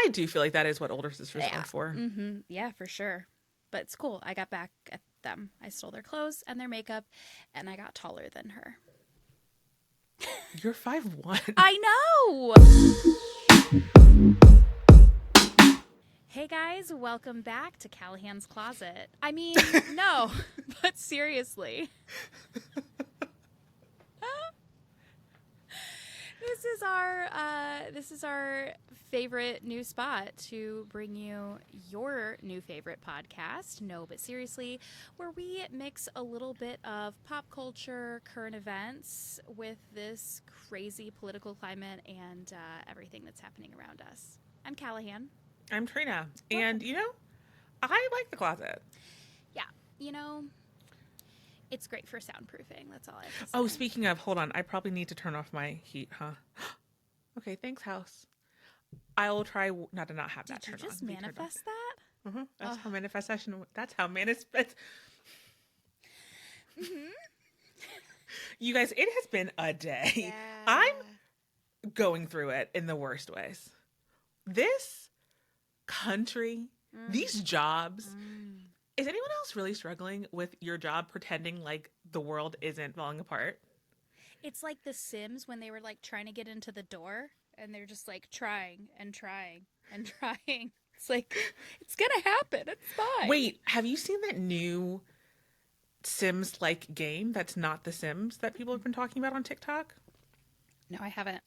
I do feel like that is what older sisters are for. Mm-hmm. Yeah, for sure. But it's cool. I got back at them. I stole their clothes and their makeup, and I got taller than her. You're 5'1". I know! Hey guys, welcome back to Callahan's Closet. I mean, no, but seriously. This is our favorite new spot to bring you your new favorite podcast, No But Seriously, where we mix a little bit of pop culture, current events with this crazy political climate and everything that's happening around us. I'm Callahan. I'm Trina. Welcome. And, I like the closet. Yeah, you know, it's great for soundproofing. That's all I have to say. Oh, speaking of, hold on. I probably need to turn off my heat, huh? Okay, thanks, house. I will try not to not have that turned on. Did you just manifest that? Mm-hmm. That's how manifestation. That's how manifest. Mm-hmm. You guys, it has been a day. Yeah. I'm going through it in the worst ways. This country, these jobs. Is anyone else really struggling with your job pretending like the world isn't falling apart? It's like The Sims when they were like trying to get into the door and they're just like trying and trying and trying. It's like, it's gonna happen. It's fine. Wait, have you seen that new Sims-like game that's not The Sims that people have been talking about on TikTok? No, I haven't.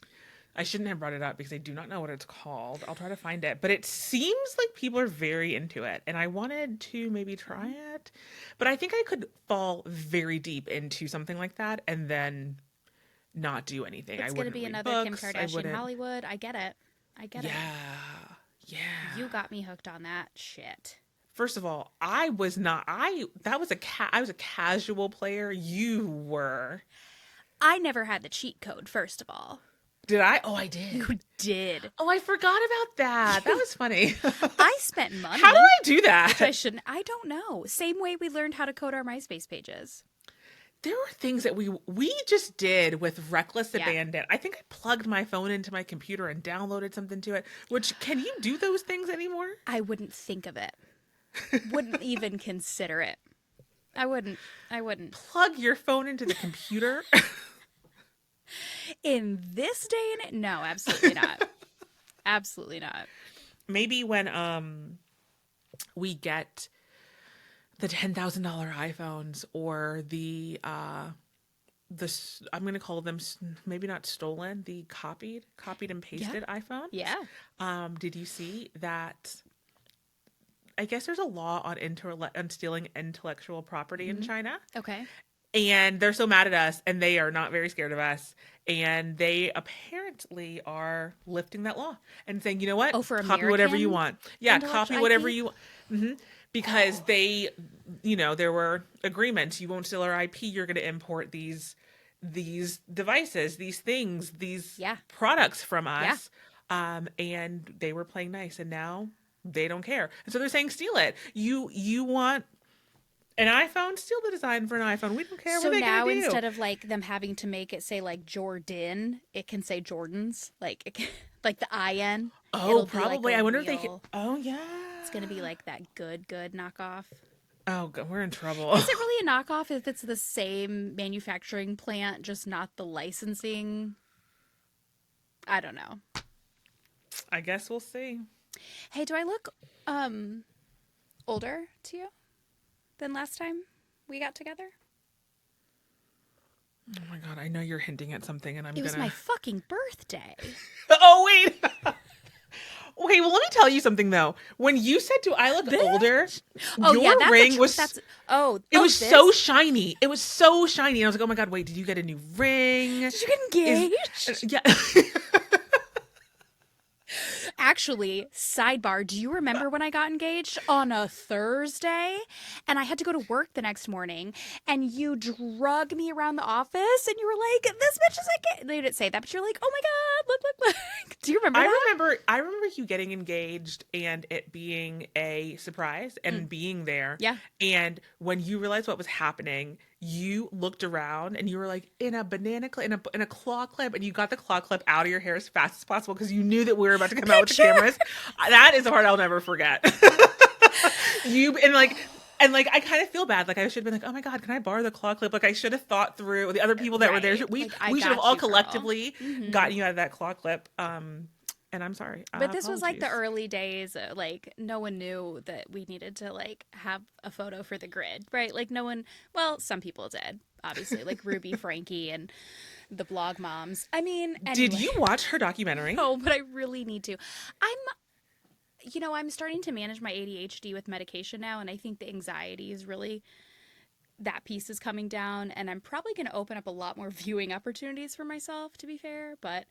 I shouldn't have brought it up because I do not know what it's called. I'll try to find it. But it seems like people are very into it. And I wanted to maybe try it. But I think I could fall very deep into something like that and then not do anything. It's going to be another Kim Kardashian Hollywood. I get it. Yeah. You got me hooked on that shit. First of all, I was a casual player. You were. I never had the cheat code, first of all. Did I? Oh, I did. You did. Oh, I forgot about that. That was funny. I spent money. How do I do that? Which I shouldn't. I don't know. Same way we learned how to code our MySpace pages. There were things that we just did with reckless abandon. I think I plugged my phone into my computer and downloaded something to it. Which, can you do those things anymore? I wouldn't think of it. Wouldn't even consider it. I wouldn't. Plug your phone into the computer? In this day and no, absolutely not. Absolutely not. Maybe when we get the $10,000 iPhones or the I'm going to call them maybe not stolen, the copied and pasted iPhone. Yeah. Did you see that? I guess there's a law on stealing intellectual property in China. Okay. And they're so mad at us, and they are not very scared of us. And they apparently are lifting that law and saying, you know what? For copy whatever you want. Yeah, copy whatever you want. Mm-hmm. Because they, there were agreements. You won't steal our IP. You're going to import these devices, these things, these products from us. Yeah. And they were playing nice, and now they don't care. And so they're saying, steal it. You want an iPhone? Steal the design for an iPhone. We don't care what they're going to do. So now instead of like them having to make it say like Jordan, it can say Jordans. Like the IN. Oh, probably. I wonder if they could. Oh, yeah. It's going to be like that good knockoff. Oh, God, we're in trouble. Is it really a knockoff if it's the same manufacturing plant, just not the licensing? I don't know. I guess we'll see. Hey, do I look older to you than last time we got together? Oh my God, I know you're hinting at something, and It was my fucking birthday. Oh, wait. Okay, well, let me tell you something, though. When you said, do I look older? Your ring was... It was so shiny. It was so shiny. And I was like, oh my God, wait, did you get a new ring? Did you get engaged? Yeah. Actually, sidebar, do you remember when I got engaged on a Thursday and I had to go to work the next morning and you drug me around the office and you were like, this bitch is like, they didn't say that, but you're like, oh my God, look. Do you remember that? I remember you getting engaged and it being a surprise and being there. Yeah. And when you realized what was happening, you looked around and you were like in a banana clip, in a claw clip, and you got the claw clip out of your hair as fast as possible because you knew that we were about to come out with the cameras. That is a part I'll never forget. you and like I kind of feel bad. Like I should have been like, oh my god, can I borrow the claw clip? Like I should have thought through the other people that were there. Right. We Like, I we should have got all you, girl. collectively gotten you out of that claw clip. And I'm sorry. But this was like the Apologies. early days. Like no one knew that we needed to like have a photo for the grid, right? Like no one. Well, some people did, obviously, like Ruby, Frankie, and the blog moms. I mean, Did anyway. you watch her documentary? No, but I really need to. I'm starting to manage my ADHD with medication now, and I think the anxiety is really that piece is coming down, and I'm probably going to open up a lot more viewing opportunities for myself, to be fair. But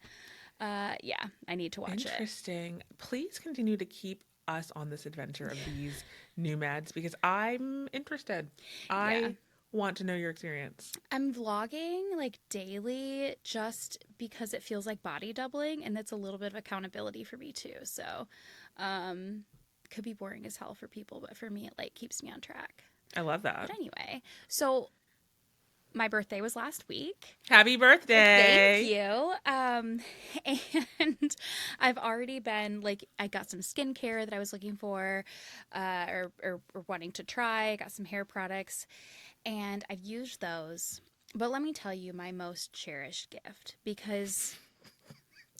yeah, I need to watch it. Interesting. Please continue to keep us on this adventure of these new meds because I'm interested. Yeah. I want to know your experience. I'm vlogging like daily just because it feels like body doubling, and it's a little bit of accountability for me too. So, could be boring as hell for people, but for me, it like keeps me on track. I love that. But anyway, so my birthday was last week. Happy birthday. Thank you. And I've already been like, I got some skincare that I was looking for, or wanting to try. I got some hair products, and I've used those. But let me tell you my most cherished gift, because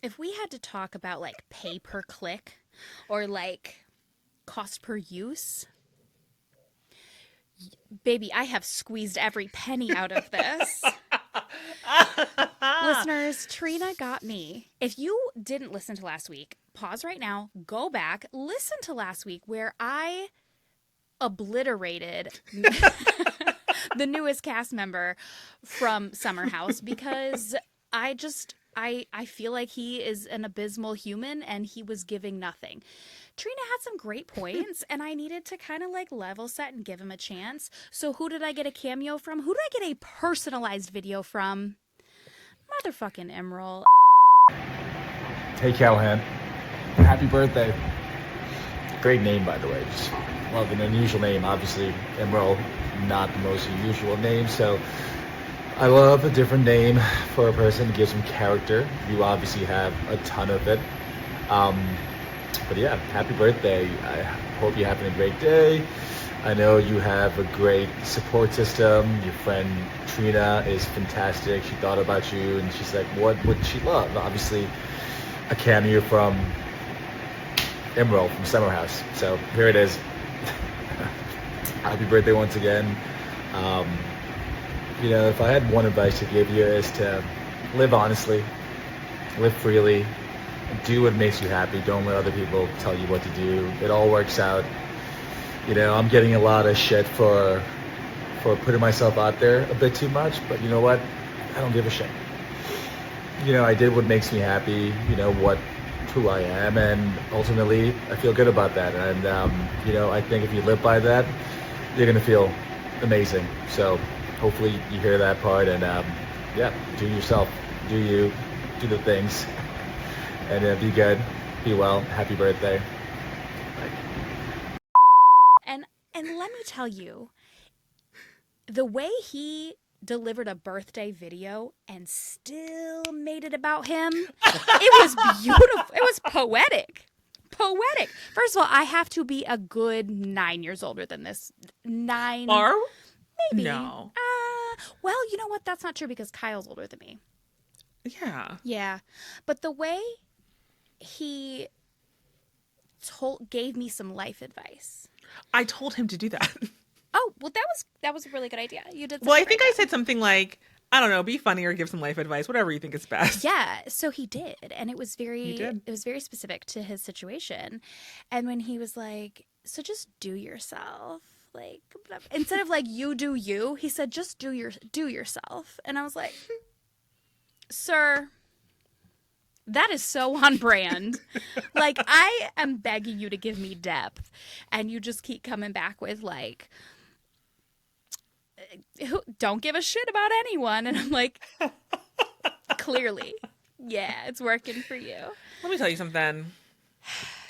if we had to talk about like pay per click or like cost per use, baby, I have squeezed every penny out of this. Listeners, Trina got me. If you didn't listen to last week, pause right now, go back, listen to last week where I obliterated the newest cast member from Summer House because I feel like he is an abysmal human and he was giving nothing. Trina had some great points, and I needed to kind of like level set and give him a chance. So who did I get a cameo from? Who did I get a personalized video from? Motherfucking Emerald. Hey, Callahan. Happy birthday. Great name, by the way. Just love an unusual name. Obviously, Emerald, not the most unusual name, so I love a different name for a person to give some character. You obviously have a ton of it. But yeah, happy birthday. I hope you're having a great day. I know you have a great support system. Your friend Trina is fantastic. She thought about you and she's like, what would she love? Obviously, a cameo from Emerald from Summer House. So here it is. Happy birthday once again. If I had one advice to give you is to live honestly, live freely, do what makes you happy. Don't let other people tell you what to do. It all works out. I'm getting a lot of shit for putting myself out there a bit too much, but you know what? I don't give a shit. I did what makes me happy, who I am, and ultimately I feel good about that. And, I think if you live by that, you're going to feel amazing. So hopefully you hear that part and, do yourself, do you, do the things, and be good, be well, happy birthday. And let me tell you, the way he delivered a birthday video and still made it about him, it was beautiful. It was poetic. Poetic. First of all, I have to be a good 9 years older than this. 9. Are maybe. No. Well, you know what? That's not true because Kyle's older than me. Yeah. Yeah. But the way he gave me some life advice. I told him to do that. Oh, well, that was a really good idea. You did. Well, I think I said something like, I don't know, be funny or give some life advice, whatever you think is best. Yeah, so he did, and it was He did. very specific to his situation. And when he was like, "So just do yourself." Like, instead of like you do you, he said just do yourself. And I was like, "Sir, that is so on brand." Like, I am begging you to give me depth, and you just keep coming back with like, don't give a shit about anyone. And I'm like, clearly, yeah, it's working for you. Let me tell you something.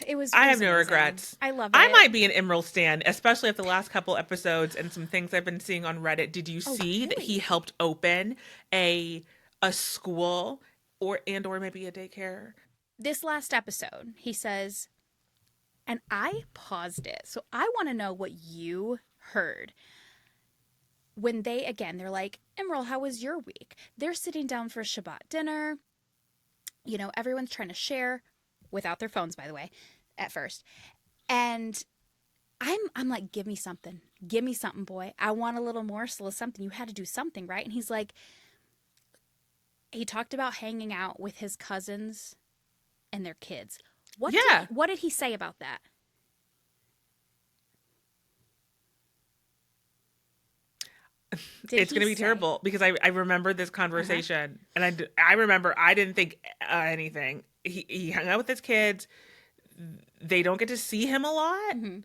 It was. I It have was no amazing. regrets. I love I it. might be an Emerald stan, especially after the last couple episodes and some things I've been seeing on Reddit. Did you Oh, see that he really? helped open a school or maybe a daycare? This last episode, he says, and I paused it. So I want to know what you heard when they're like, Emerald, how was your week? They're sitting down for Shabbat dinner. Everyone's trying to share without their phones, by the way, at first. And I'm like, give me something. Give me something, boy. I want a little morsel of something. You had to do something, right? And he's like, he talked about hanging out with his cousins and their kids. Yeah. What did he say about that? It's going to be terrible because I remember this conversation and I remember I didn't think anything. He hung out with his kids. They don't get to see him a lot. Mm-hmm.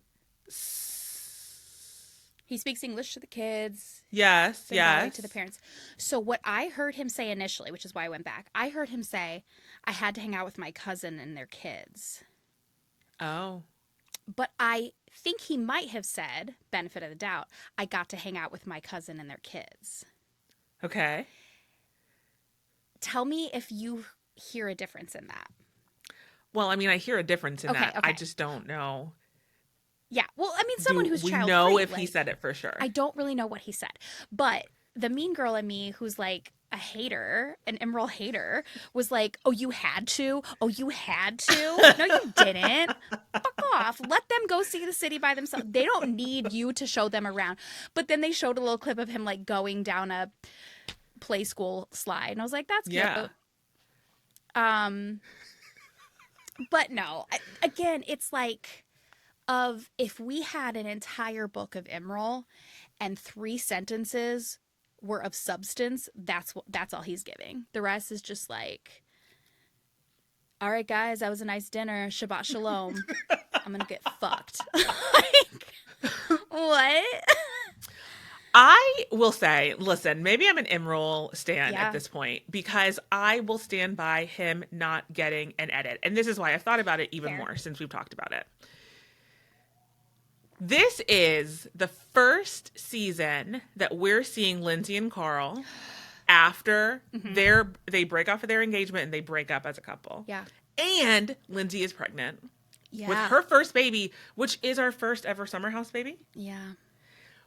He speaks English to the kids. Yes, Bengali yes. to the parents. So what I heard him say initially, which is why I went back, I heard him say, I had to hang out with my cousin and their kids. Oh. But I think he might have said, benefit of the doubt, I got to hang out with my cousin and their kids. Okay. Tell me if you hear a difference in that. Well, I mean, I hear a difference in that. Okay. I just don't know. Yeah. Well, I mean, someone who's we child-free. know if he said it for sure. I don't really know what he said. But the mean girl in me who's like a hater, an Emerald hater, was like, oh, you had to? Oh, you had to? No, you didn't. Fuck off. Let them go see the city by themselves. They don't need you to show them around. But then they showed a little clip of him like going down a play school slide. And I was like, that's cute. Yeah. But no, again, it's like if we had an entire book of Emerald and 3 sentences were of substance, that's all he's giving. The rest is just like, all right, guys, that was a nice dinner. Shabbat shalom. I'm gonna get fucked. Like, what? I will say, listen, maybe I'm an Emerald stan Yeah. at this point because I will stand by him not getting an edit. And this is why I've thought about it even Fair. more since we've talked about it. This is the first season that we're seeing Lindsay and Carl after they break off of their engagement and they break up as a couple. Yeah. And Lindsay is pregnant Yeah. with her first baby, which is our first ever summer house baby. Yeah.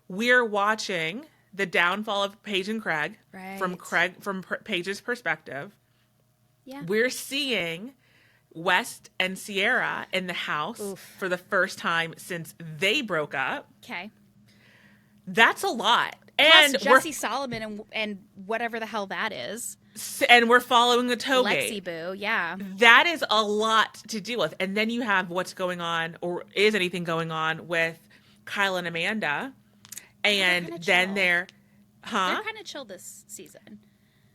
We're watching the downfall of Paige and Craig Right. from Paige's perspective. Yeah. We're seeing West and Sierra in the house Oof. for the first time since they broke up. Okay. That's a lot. Plus And Jesse Solomon and whatever the hell that is. we're following the toe Lexi gate. Boo, yeah. That is a lot to deal with. And then you have what's going on, or is anything going on with Kyle and Amanda. And kinda then chill. they're kind of chill this season.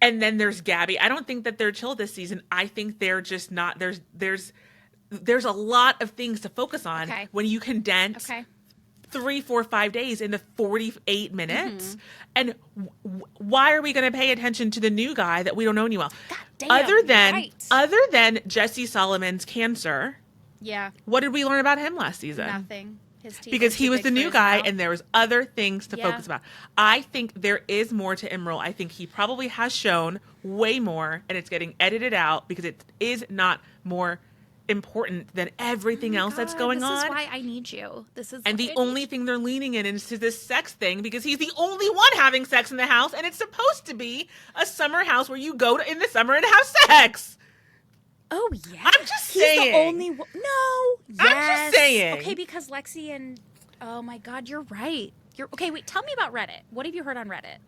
And then there's Gabby. I don't think that they're chill this season. I think they're just not. There's a lot of things to focus on Okay. when you condense Okay. 3, 4, 5 days into 48 minutes. And why are we going to pay attention to the new guy that we don't know any well? God damn, Other than Jesse Solomon's cancer, Yeah. what did we learn about him last season? Nothing. His teeth Because are he too was big the for new his guy mouth. and there was other things to Yeah. focus about. I think there is more to Emerald. I think he probably has shown way more and it's getting edited out because it is not more important than everything else that's going This on. is why I need you. This is And why the I only need thing they're leaning in is to this sex thing because he's the only one having sex in the house and it's supposed to be a summer house where you go in the summer and have sex. Oh yeah. I'm just He's saying. the only one. No. Yes. I'm just saying. Okay, because Lexi and oh my God, you're right. Okay. Wait, tell me about Reddit. What have you heard on Reddit?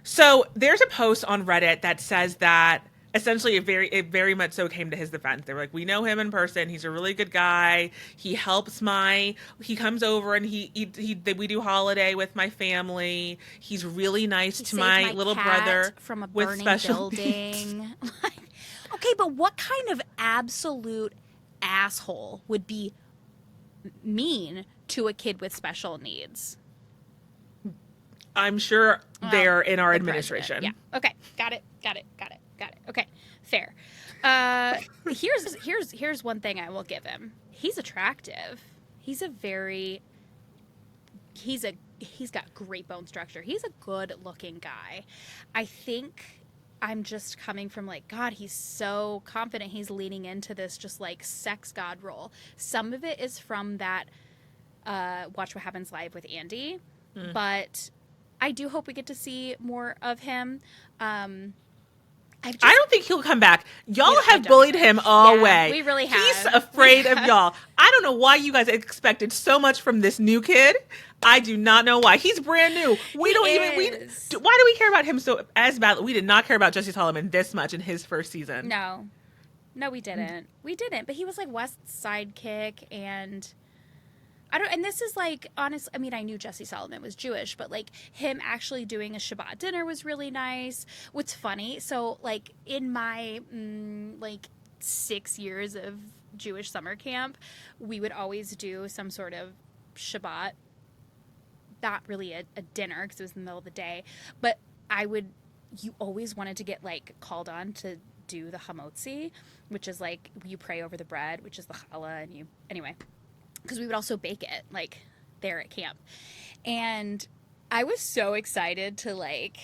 So there's a post on Reddit that says that essentially it very much so came to his defense. They were like, we know him in person. He's a really good guy. He comes over and we do holiday with my family. He's really nice to saved my little cat brother from a with burning special needs. building. Okay, but what kind of absolute asshole would be mean to a kid with special needs? I'm sure they're in our The administration. president. Yeah. Okay. Got it. Okay. Fair. Here's one thing I will give him. He's attractive. He's a very he's got great bone structure. He's a good looking guy. I think I'm just coming from like, God, he's so confident. He's leaning into this just like sex god role. Some of it is from that Watch What Happens Live with Andy, but I do hope we get to see more of him. I don't think he'll come back. Y'all have don't bullied either. him all Yeah, way. we really He's have. afraid of y'all. I don't know why you guys expected so much from this new kid. I do not know why. He's brand new. Why do we care about him so as badly? We did not care about Jesse Solomon this much in his first season. No, we didn't. We didn't. But he was like West's sidekick, and I don't. And this is like honest. I mean, I knew Jesse Solomon was Jewish, but like him actually doing a Shabbat dinner was really nice. What's funny? So like in my like 6 years of Jewish summer camp, we would always do some sort of Shabbat. Not really a dinner because it was in the middle of the day, but you always wanted to get like called on to do the hamotzi, which is like you pray over the bread, which is the challah, and anyway, because we would also bake it like there at camp. And I was so excited to like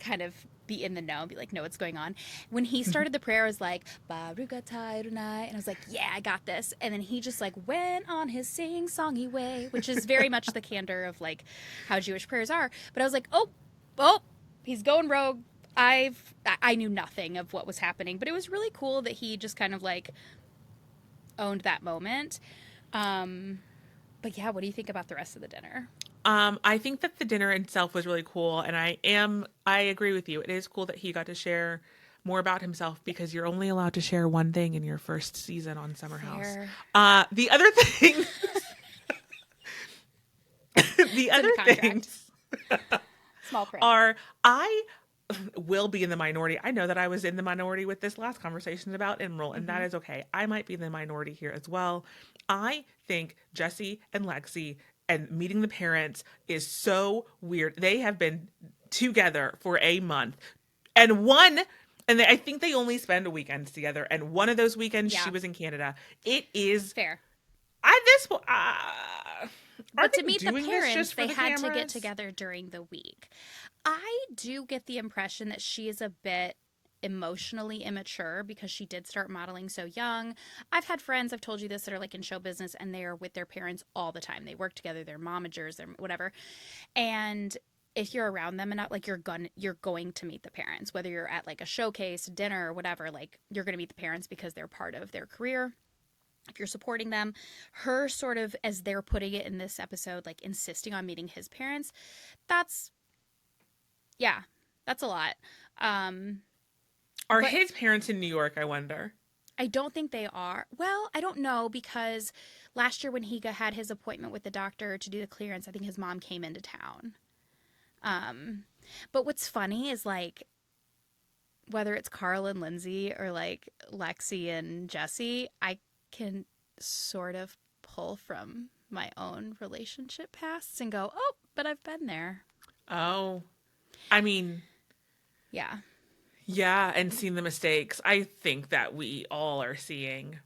kind of be in the know and be like, know what's going on. When he started the prayer, I was like, Baruch atah Adonai, and I was like, yeah, I got this. And then he just like went on his sing-songy way, which is very much the candor of like how Jewish prayers are. But I was like, oh, he's going rogue. I knew nothing of what was happening, but it was really cool that he just kind of like owned that moment. But yeah, what do you think about the rest of the dinner? I think that the dinner itself was really cool, and I agree with you. It is cool that he got to share more about himself because you're only allowed to share one thing in your first season on Summer House. The other thing, Small print. I will be in the minority. I know that I was in the minority with this last conversation about Emerald, and that is okay. I might be in the minority here as well. I think Jesse and Lexi and meeting the parents is so weird. They have been together for a month, and I think they only spend weekends together. And one of those weekends, she was in Canada. It is fair. But to meet the parents, they had to get together during the week. I do get the impression that she is a bit emotionally immature because she did start modeling so young. I've had friends, I've told you this, that are like in show business and they are with their parents all the time. They work together, they're momagers, they're whatever. And if you're around them enough, like you're going to meet the parents, whether you're at like a showcase, dinner, or whatever, like you're going to meet the parents because they're part of their career. If you're supporting them, her sort of, as they're putting it in this episode, like insisting on meeting his parents, that's a lot. Are his parents in New York, I wonder? I don't think they are. Well, I don't know, because last year when he had his appointment with the doctor to do the clearance, I think his mom came into town. But what's funny is like, whether it's Carl and Lindsay or like Lexi and Jesse, I can sort of pull from my own relationship pasts and go, oh, but I've been there. Oh, I mean, yeah. Yeah, and seen the mistakes. I think that we all are seeing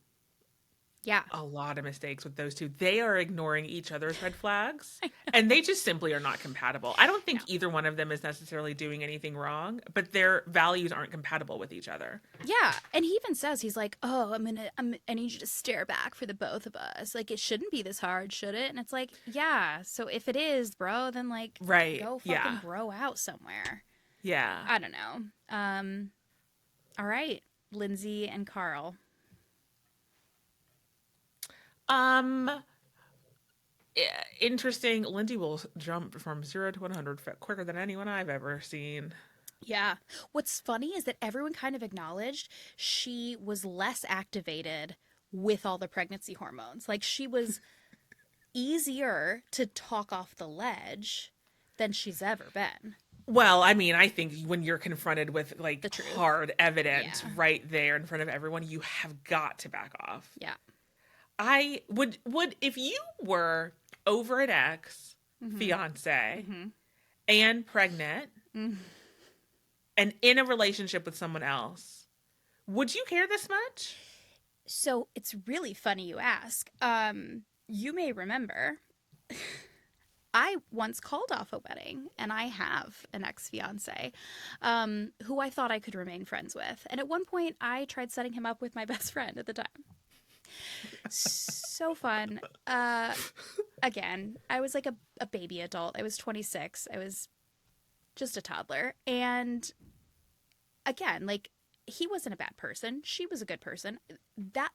a lot of mistakes with those two. They are ignoring each other's red flags, and they just simply are not compatible. I don't think either one of them is necessarily doing anything wrong, but their values aren't compatible with each other. Yeah, and he even says, he's like, oh, I need you to stare back for the both of us. Like, it shouldn't be this hard, should it? And it's like, yeah, so if it is, bro, then like, go fucking grow out somewhere. Yeah. I don't know. All right, Lindsay and Carl. Interesting. Lindsay will jump from 0 to 100 quicker than anyone I've ever seen. Yeah. What's funny is that everyone kind of acknowledged she was less activated with all the pregnancy hormones. Like, she was easier to talk off the ledge than she's ever been. Well, I mean, I think when you're confronted with like hard evidence right there in front of everyone, you have got to back off. Yeah. I would if you were over an ex fiance and pregnant and in a relationship with someone else, Would you care this much? So it's really funny you ask. You may remember I once called off a wedding, and I have an ex-fiance who I thought I could remain friends with. And at one point, I tried setting him up with my best friend at the time. So fun. Again, I was like a baby adult. I was 26. I was just a toddler. And again, like, he wasn't a bad person. She was a good person.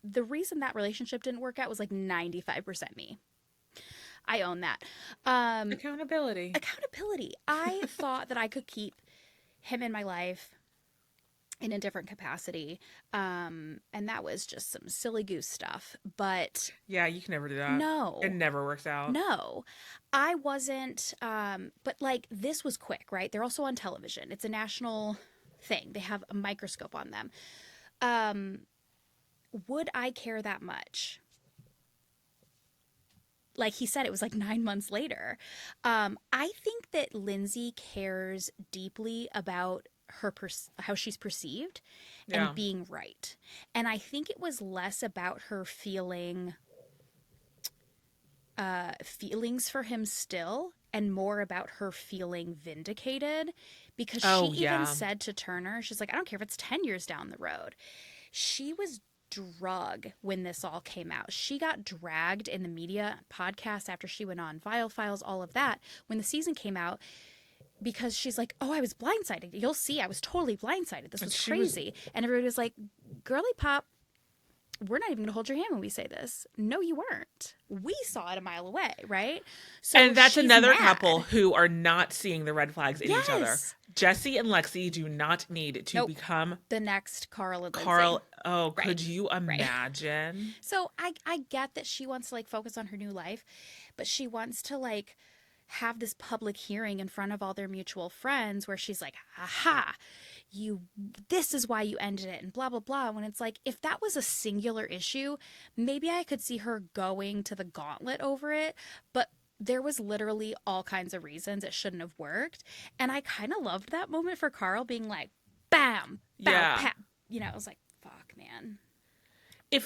The reason that relationship didn't work out was like 95% me. I own that. Accountability. I thought that I could keep him in my life in a different capacity. And that was just some silly goose stuff. But yeah, you can never do that. No. It never works out. No. I wasn't, but like this was quick, right? They're also on television. It's a national thing. They have a microscope on them. Would I care that much? Like he said, it was like 9 months later. I think that Lindsay cares deeply about how she's perceived and being right. And I think it was less about her feelings for him still and more about her feeling vindicated, because she even said to Turner, she's like, I don't care if it's 10 years down the road. She was drug when this all came out. She got dragged in the media podcast after she went on Viall Files, all of that, when the season came out, because she's like, oh, I was blindsided. You'll see, I was totally blindsided. This was crazy. And everybody was like, girly pop, we're not even going to hold your hand when we say this. No, you weren't. We saw it a mile away, right? So and that's another mad. couple who are not seeing the red flags in each other. Jesse and Lexi do not need to become the next Carl and Lindsay. Oh, right. Could you imagine? Right. So I get that she wants to like focus on her new life, but she wants to like have this public hearing in front of all their mutual friends where she's like, aha, this is why you ended it and blah, blah, blah. When it's like, if that was a singular issue, maybe I could see her going to the gauntlet over it. But there was literally all kinds of reasons it shouldn't have worked. And I kind of loved that moment for Carl being like, bam, bow, pat. You know, I was like, fuck, man. If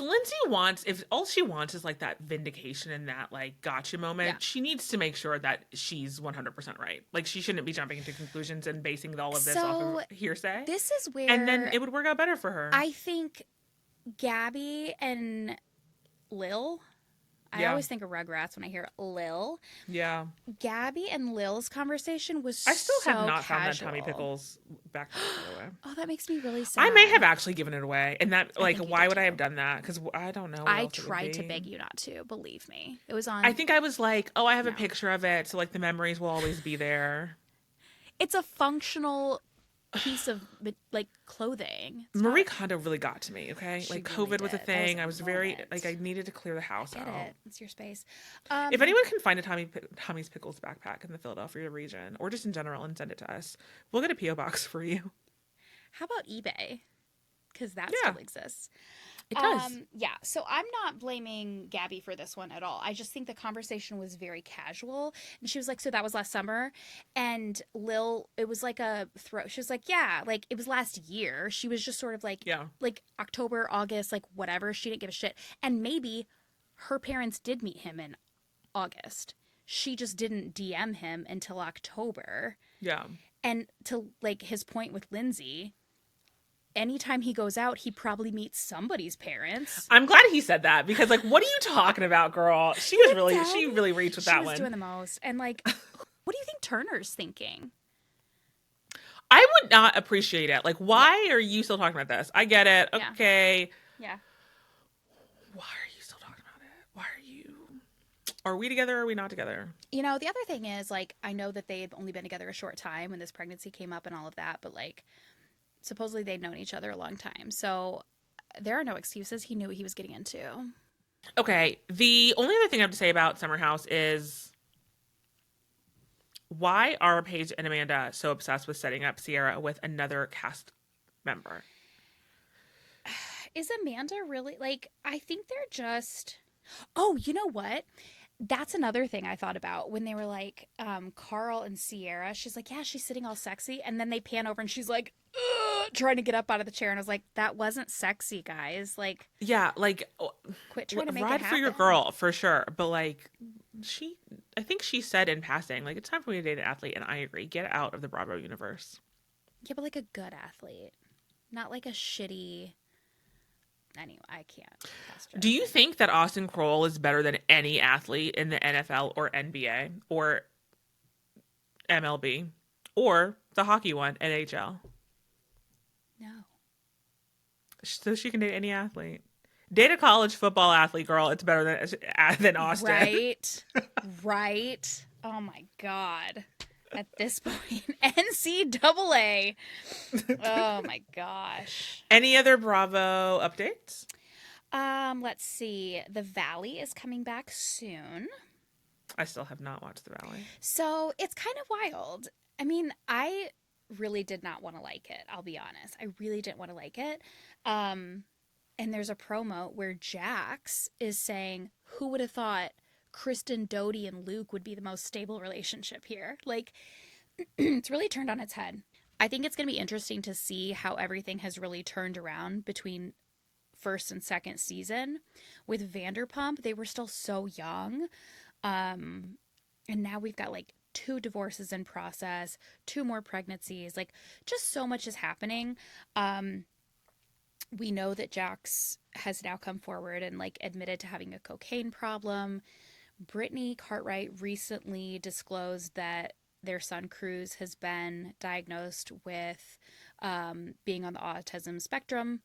all she wants is like that vindication and that like gotcha moment, she needs to make sure that she's 100% right. Like she shouldn't be jumping into conclusions and basing all of this off of hearsay. This is where, and then it would work out better for her. I think Gabby and Lil, I always think of Rugrats when I hear Lil. Yeah. Gabby and Lil's conversation was I still have not casual. found that Tommy Pickles backpack, by the way. Oh, that makes me really sad. I may have actually given it away. And that, like, why would I have done that? Because I don't know. I tried to beg you not to, believe me. It was on. I think I was like, oh, I have a picture of it. So, like, the memories will always be there. It's a functional piece of like clothing. Marie Kondo really got to me. Okay, like really COVID was a thing. Was I was very like I needed to clear the house out. It's your space. If anyone can find a Tommy's Pickles backpack in the Philadelphia region or just in general and send it to us, we'll get a PO box for you. How about eBay? Because that still exists. It does. Yeah. So I'm not blaming Gabby for this one at all. I just think the conversation was very casual. And she was like, so that was last summer. And Lil, it was like a throw. She was like, yeah, like it was last year. She was just sort of like, like October, August, like whatever. She didn't give a shit. And maybe her parents did meet him in August. She just didn't DM him until October. Yeah. And to like his point with Lindsay, anytime he goes out, he probably meets somebody's parents. I'm glad he said that because, like, what are you talking about, girl? She really reached with that one. She was doing the most. And, like, what do you think Turner's thinking? I would not appreciate it. Like, why are you still talking about this? I get it. Okay. Yeah. Why are you still talking about it? Why are you? Are we together or are we not together? You know, the other thing is, like, I know that they've only been together a short time when this pregnancy came up and all of that, but, like, supposedly they'd known each other a long time. So there are no excuses. He knew what he was getting into. Okay. The only other thing I have to say about Summer House is why are Paige and Amanda so obsessed with setting up Sierra with another cast member? Is Amanda really, like, I think they're just... Oh, you know what? That's another thing I thought about when they were like, Carl and Sierra. She's like, yeah, she's sitting all sexy. And then they pan over and she's like, trying to get up out of the chair, and I was like, that wasn't sexy, guys. Like, Yeah, like quit trying to make it ride for your happen. girl for sure, but like I think she said in passing, like, it's time for me to date an athlete, and I agree. Get out of the Bravo universe. Yeah, but like a good athlete, not like a shitty. Anyway, I can't. Do you think that Austin Kroll is better than any athlete in the NFL or NBA or MLB or the hockey one, NHL? No. So she can date any athlete. Date a college football athlete, girl. It's better than Austin. Right. Right. Oh my God. At this point, NCAA. Oh my gosh. Any other Bravo updates? Let's see. The Valley is coming back soon. I still have not watched The Valley. So it's kind of wild. I mean, I really did not want to like it. I'll be honest. I really didn't want to like it. And there's a promo where Jax is saying, who would have thought Kristen Doty and Luke would be the most stable relationship here? Like, it's really turned on its head. I think it's going to be interesting to see how everything has really turned around between first and second season. With Vanderpump, they were still so young. And now we've got like 2 divorces in process, 2 more pregnancies. Like, just so much is happening. We know that Jax has now come forward and like admitted to having a cocaine problem. Brittany Cartwright recently disclosed that their son Cruz has been diagnosed with being on the autism spectrum,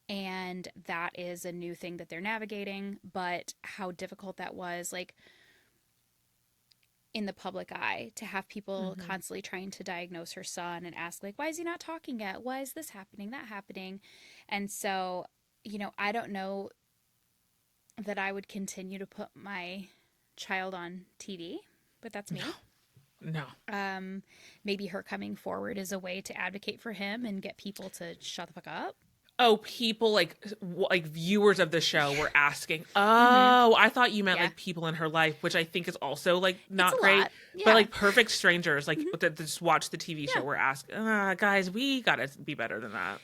and that is a new thing that they're navigating. But how difficult that was, like, in the public eye, to have people constantly trying to diagnose her son and ask, like, why is he not talking yet? Why is this happening, that happening? And so, you know, I don't know that I would continue to put my child on TV, but that's me. No. Maybe her coming forward is a way to advocate for him and get people to shut the fuck up. Oh, people like viewers of the show were asking. Oh, I thought you meant like people in her life, which I think is also like not great. Yeah. But like perfect strangers, like that just watch the TV show, were asking, guys, we gotta be better than that.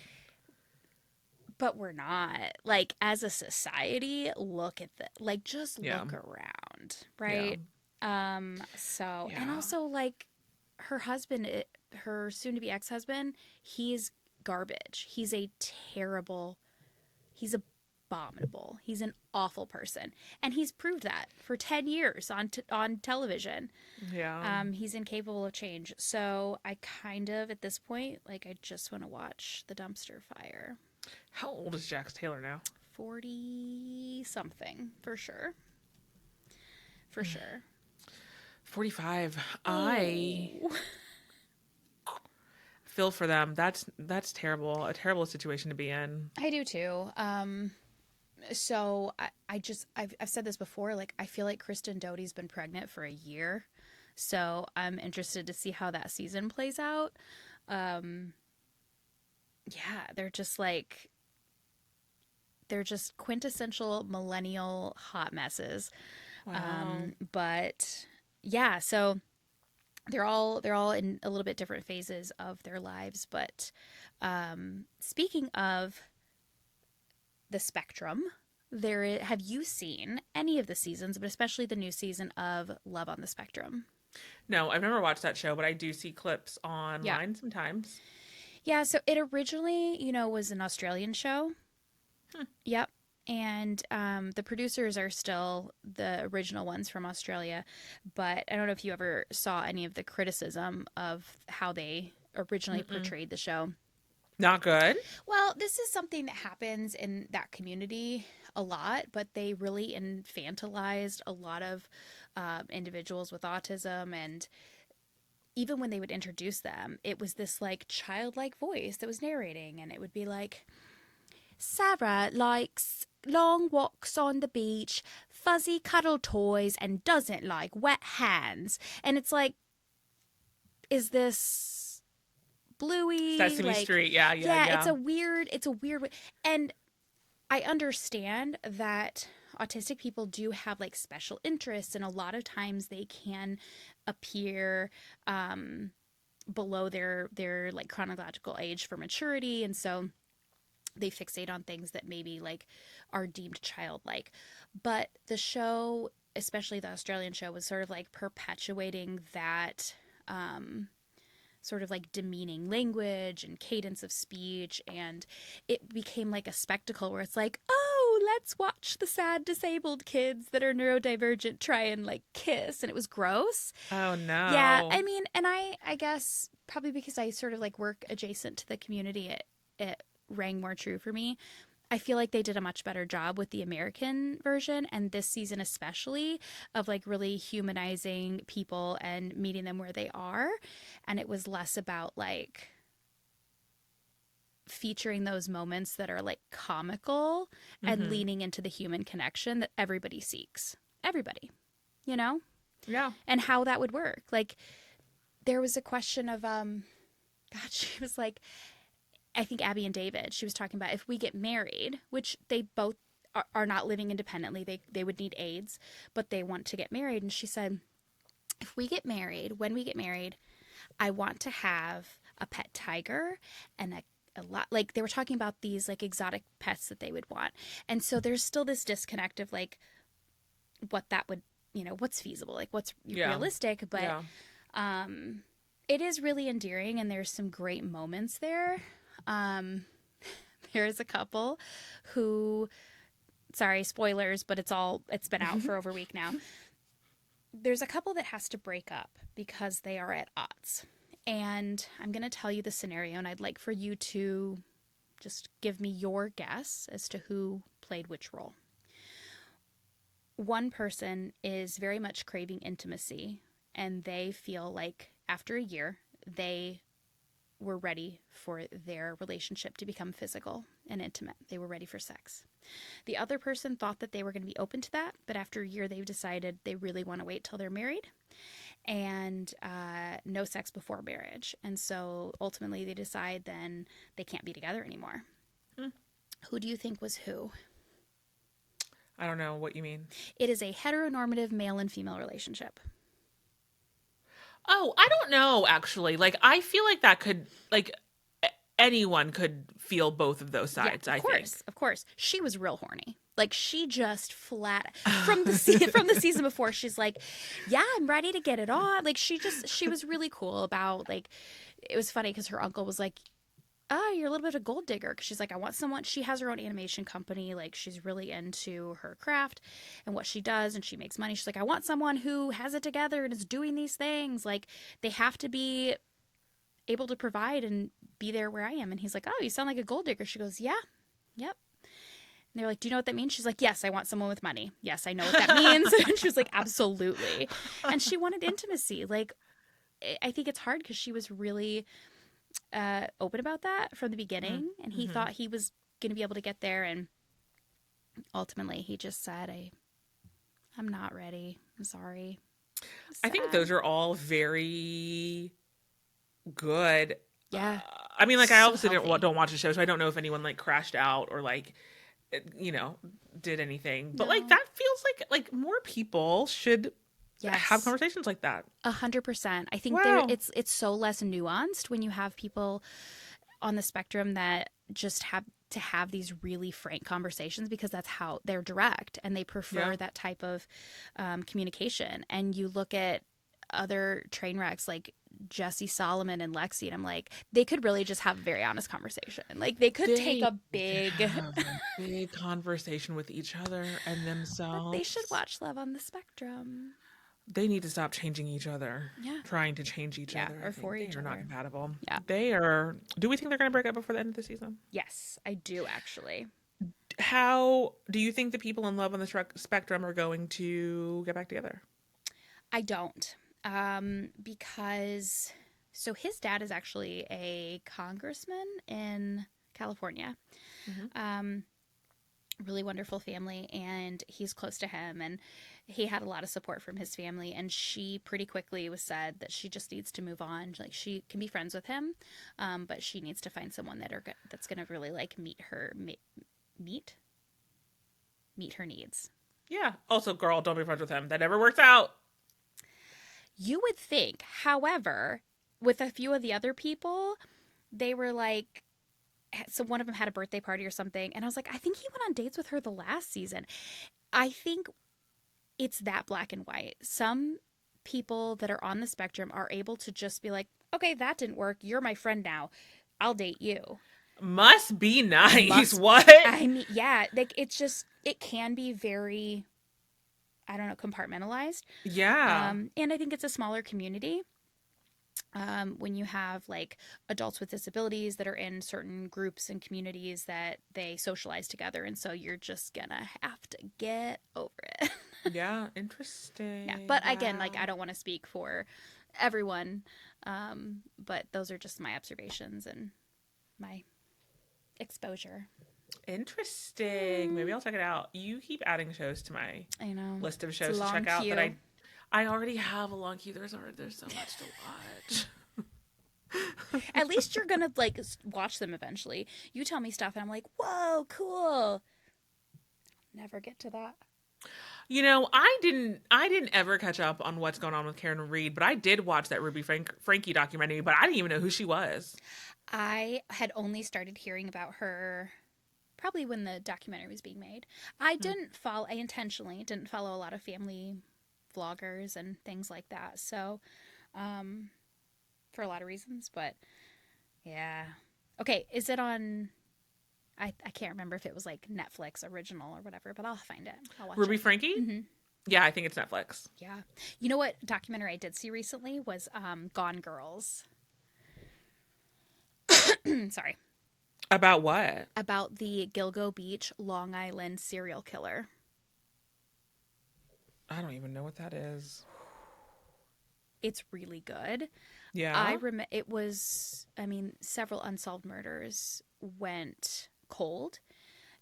But we're not. Like, as a society, look at the just look around, right? So, and also, like, her husband, her soon-to-be ex-husband, he's garbage. He's a terrible, he's abominable. He's an awful person. And he's proved that for 10 years on television. Yeah. He's incapable of change. So I kind of, at this point, like, I just want to watch the dumpster fire. How old is Jax Taylor now? 40-something, for sure. For sure. 45. I feel for them. That's terrible. A terrible situation to be in. I do too. So I've said this before. Like, I feel like Kristen Doty's been pregnant for a year, so I'm interested to see how that season plays out. Yeah, they're just quintessential millennial hot messes. Wow. But yeah, so they're all in a little bit different phases of their lives. But speaking of the spectrum, have you seen any of the seasons, but especially the new season of Love on the Spectrum? No, I've never watched that show, but I do see clips online sometimes. Yeah, so it originally, was an Australian show. Yep. And the producers are still the original ones from Australia. But I don't know if you ever saw any of the criticism of how they originally portrayed the show. Not good? Well, this is something that happens in that community a lot, but they really infantilized a lot of individuals with autism. And even when they would introduce them, it was this like childlike voice that was narrating, and it would be like, Sarah likes long walks on the beach, fuzzy cuddle toys, and doesn't like wet hands. And it's like, is this Bluey? Sesame Street, yeah. It's a weird, and I understand that autistic people do have like special interests, and a lot of times they can appear below their like chronological age for maturity, and so they fixate on things that maybe like are deemed childlike. But the show, especially the Australian show, was sort of like perpetuating that sort of like demeaning language and cadence of speech, and it became like a spectacle where it's like, oh, let's watch the sad disabled kids that are neurodivergent try and like kiss, and it was gross. Oh Yeah, no. I mean, and I guess probably because I sort of like work adjacent to the community, it rang more true for me. I feel like they did a much better job with the American version, and this season especially, of like really humanizing people and meeting them where they are. And it was less about like featuring those moments that are like comical and Mm-hmm. leaning into the human connection that everybody seeks. Everybody, you know? Yeah. And how that would work. Like there was a question of God, she was like, I think Abby and David, she was talking about if we get married, which they both are not living independently, they would need aides, but they want to get married. And she said, if we get married, when we get married, I want to have a pet tiger and a lot, like they were talking about these like exotic pets that they would want. And so there's still this disconnect of like what that would, what's feasible, like what's Yeah. realistic, but Yeah. it is really endearing and there's some great moments there. Um, there's a couple who, sorry, spoilers, but it's been out for over a week now. There's a couple that has to break up because they are at odds. And I'm going to tell you the scenario, and I'd like for you to just give me your guess as to who played which role. One person is very much craving intimacy, and they feel like after a year, they were ready for their relationship to become physical and intimate. They were ready for sex. The other person thought that they were going to be open to that, but after a year, they've decided they really want to wait till they're married and no sex before marriage. And so ultimately, they decide then they can't be together anymore. Hmm. Who do you think was who? I don't know what you mean. It is a heteronormative male and female relationship. Oh, I don't know, actually. Like, I feel like that could, like, anyone could feel both of those sides, Yeah, I think. of course. She was real horny. Like she just flat from the from the season before. She's like, "Yeah, I'm ready to get it on." Like she was really cool about like. It was funny because her uncle was like, "Oh, you're a little bit of a gold digger." Because she's like, "I want someone." She has her own animation company. Like she's really into her craft and what she does, and she makes money. She's like, "I want someone who has it together and is doing these things. Like they have to be able to provide and be there where I am." And he's like, "Oh, you sound like a gold digger." She goes, "Yeah, yep." And they're like, "Do you know what that means?" She's like, "Yes, I want someone with money. Yes, I know what that means." And she was like, "Absolutely." And she wanted intimacy. Like, I think it's hard because she was really open about that from the beginning. And he Mm-hmm. thought he was going to be able to get there. And ultimately, he just said, I'm not ready. I'm sorry. I think Sad. those are all very good. Yeah. I mean, like, I So obviously healthy. don't watch the show, so I don't know if anyone, like, crashed out or, like, did anything. But, like, No. that feels like more people should have Yes. conversations like that. 100%. I think Wow. it's so less nuanced when you have people on the spectrum that just have to have these really frank conversations because that's how they're direct and they prefer Yeah. that type of communication. And you look at other train wrecks like Jesse Solomon and Lexi, and I'm like, they could really just have a very honest conversation. Like they could take They a big, have a big conversation with each other and but they should themselves. watch Love on the Spectrum. They need to stop changing each other, Yeah. trying to change each Yeah. other. I Or think for they each are not other. compatible. Yeah. They are. Do we think they're going to break up before the end of the season? Yes, I do actually. How do you think the people in Love on the Spectrum are going to get back together? I don't. Because so his dad is actually a congressman in California. Mm-hmm. Really wonderful family, and he's close to him, and he had a lot of support from his family. And she pretty quickly was said that she just needs to move on. Like she can be friends with him, but she needs to find someone that's gonna really like meet her needs. Yeah. Also, girl, don't be friends with him. That never works out. You would think, however, with a few of the other people, they were like, so one of them had a birthday party or something, and I was like, I think he went on dates with her the last season. I think it's that black and white. Some people that are on the spectrum are able to just be like, okay, that didn't work. You're my friend now. I'll date you. Must be nice. What? I mean, yeah, like it's just, it can be very, I don't know, compartmentalized. Yeah. And I think it's a smaller community. When you have like adults with disabilities that are in certain groups and communities that they socialize together, and so you're just gonna have to get over it. Yeah, interesting. Yeah, but again, like I don't want to speak for everyone, but those are just my observations and my exposure. Interesting. Maybe I'll check it out. You keep adding shows to my I know list of shows to check out that I already have a long queue. There's so much to watch. At least you're gonna like watch them eventually. You tell me stuff and I'm like, whoa, cool. Never get to that. You know, I didn't ever catch up on what's going on with Karen Reed, but I did watch that Frankie documentary, but I didn't even know who she was. I had only started hearing about her probably when the documentary was being made. I intentionally didn't follow a lot of family vloggers and things like that. So, for a lot of reasons, but yeah. Okay, is it on, I can't remember if it was like Netflix original or whatever, but I'll find it. I'll watch Ruby it. Frankie? Mm-hmm. Yeah, I think it's Netflix. Yeah. You know what documentary I did see recently was Gone Girls. Sorry. About what? About the Gilgo Beach, Long Island serial killer. I don't even know what that is. It's really good. Yeah. It was, I mean, several unsolved murders went cold.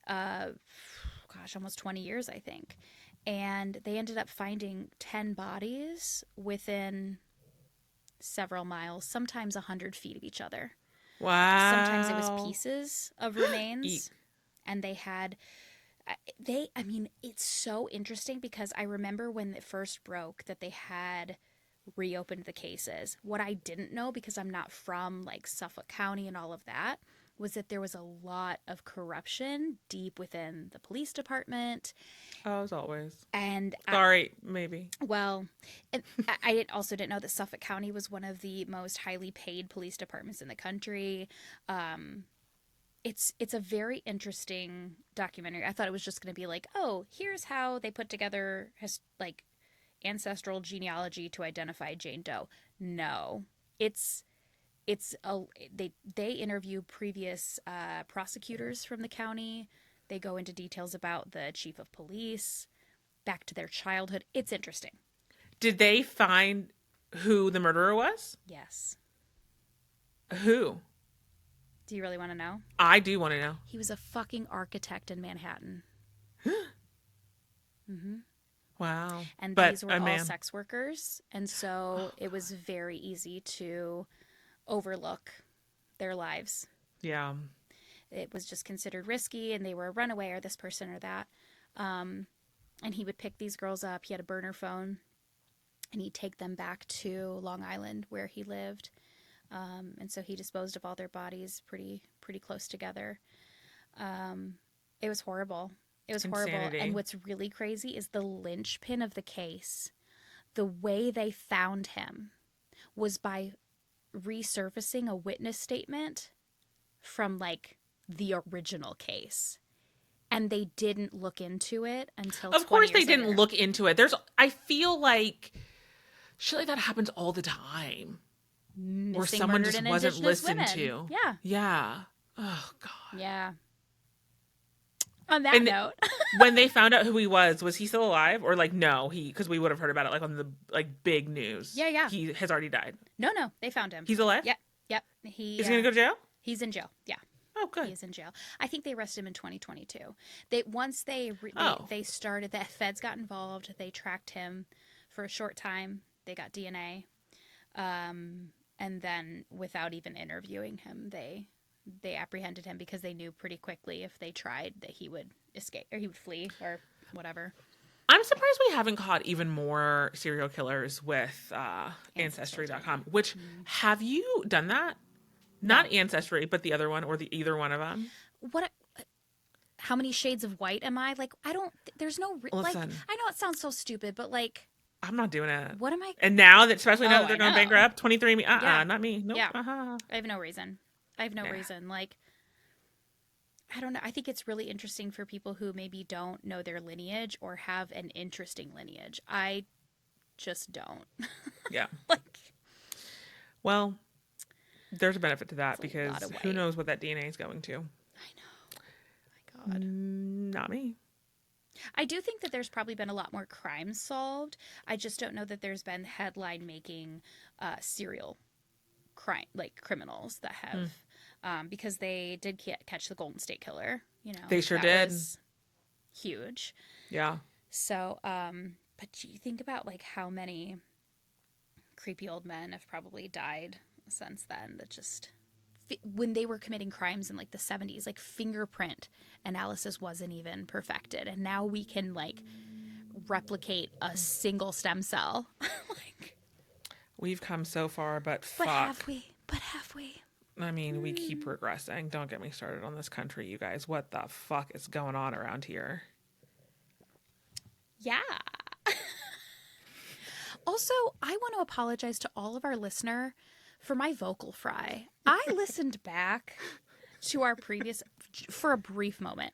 Almost 20 years, I think. And they ended up finding 10 bodies within several miles, sometimes 100 feet of each other. Wow. Sometimes it was pieces of remains. And they had, it's so interesting because I remember when it first broke that they had reopened the cases. What I didn't know, because I'm not from like Suffolk County and all of that, was that there was a lot of corruption deep within the police department. Oh, as always. And sorry, maybe. Well, I also didn't know that Suffolk County was one of the most highly paid police departments in the country. It's a very interesting documentary. I thought it was just going to be like, oh, here's how they put together ancestral genealogy to identify Jane Doe. No, they interview previous prosecutors from the county. They go into details about the chief of police, back to their childhood. It's interesting. Did they find who the murderer was? Yes. Who? Do you really want to know? I do want to know. He was a fucking architect in Manhattan. Mm-hmm. Wow. And these were all sex workers, and so it was very easy to overlook their lives. Yeah. It was just considered risky, and they were a runaway or this person or that. And he would pick these girls up. He had a burner phone, and he'd take them back to Long Island where he lived. And so he disposed of all their bodies pretty close together. It was horrible. It was horrible. And what's really crazy is the linchpin of the case. The way they found him was by resurfacing a witness statement from like the original case. And they didn't look into it until 20 Of course they years didn't later. look into it. I feel like shit like that happens all the time. Missing, or someone just wasn't listened women. to. Yeah. Yeah. Oh, God. Yeah. On that note. When they found out who he was he still alive? Or like, no, because we would have heard about it like on the like big news. Yeah. He has already died. No, they found him. He's alive? Yep. Is he going to go to jail? He's in jail. Yeah. Oh, good. He is in jail. I think they arrested him in 2022. Once they started, the feds got involved. They tracked him for a short time. They got DNA. And then without even interviewing him, they apprehended him because they knew pretty quickly if they tried that he would escape or he would flee or whatever. I'm surprised we haven't caught even more serial killers with Ancestry.com. Which, have you done that? Not Ancestry, but the other one, or either one of them. What? How many shades of white am I? Like, I don't. There's no. Like, Listen. I know it sounds so stupid, but like, I'm not doing it. what am I? And now that, especially now that they're I going know. bankrupt, 23andMe, Yeah. not me. Nope. Yeah. Uh-huh. I have no reason. Like, I don't know. I think it's really interesting for people who maybe don't know their lineage or have an interesting lineage. I just don't. Yeah. Like, well, there's a benefit to that It's a because lot of who white. knows what that DNA is going to? I know. My God. Not me. I do think that there's probably been a lot more crimes solved. I just don't know that there's been headline making serial crime, like criminals that have, because they did catch the Golden State Killer. You know, They sure that did. was huge. Yeah. So, but you think about like how many creepy old men have probably died since then that just when they were committing crimes in like the 70s, like fingerprint analysis wasn't even perfected, and now we can like replicate a single stem cell. Like, We've come so far, but fuck. have we? I mean, we keep regressing. Don't get me started on this country, you guys. What the fuck is going on around here? Yeah. Also, I want to apologize to all of our listener for my vocal fry. I listened back to our previous for a brief moment.